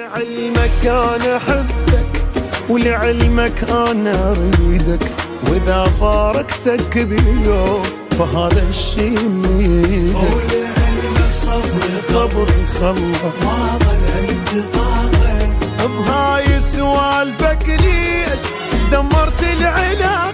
ولعلمك انا احبك، ولعلمك انا اريدك، واذا فارقتك بيوم فهذا الشي بيدك. ولعلمك صبري خلص ما ظل عندي طاقة بهاي سوالفك، ليش دمرت العلاقة؟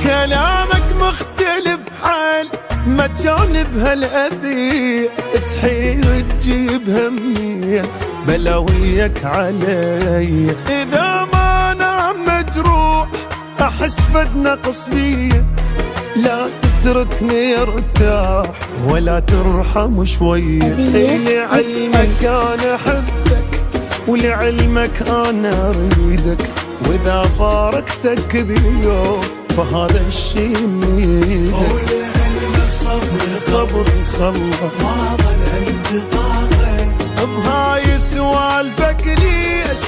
كلامك مختلف حال ما كان بهالأذية، تحير تجيب همية بلاويك علي. إذا ما أنا مجروح أحس فد نقص بيا، لا تتركني ارتاح ولا ترحم شوية. لعلمك أنا أحبك، ولعلمك أنا أريدك، وإذا فارقتك بيوم فهذا الشي بيدك. ولعلمك صبري خلص ما ظل عندي طاقة بهاي سوالفك، ليش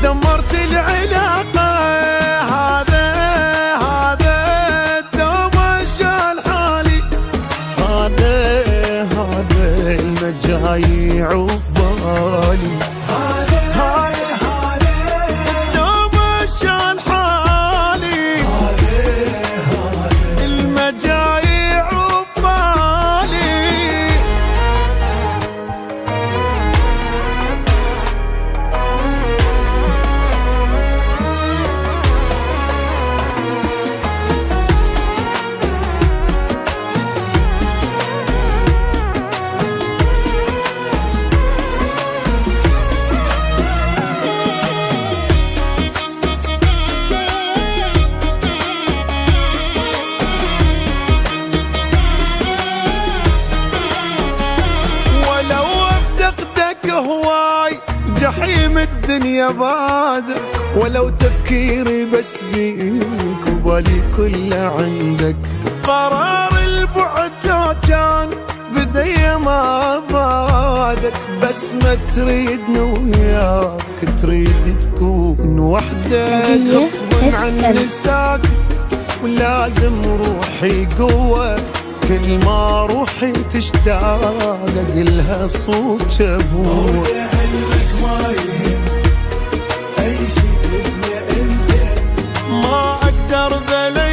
دمرت العلاقة؟ هذا تمشى الحالي، هذا المجايع وبالي، هواي جحيم الدنيا بعدك، ولو تفكيري بس بيك وبالي كله عندك. قرار البعد لو كان بدي ما بعدك، بس ما تريدني وياك، تريد تكون وحدك. غصبا عني ساكت ولازم روحي قوة، كل ما روحي تشتاق اقلها صوت شبوه. ولعلمك ما يهم اي شي الا انت، ما اقدر بلا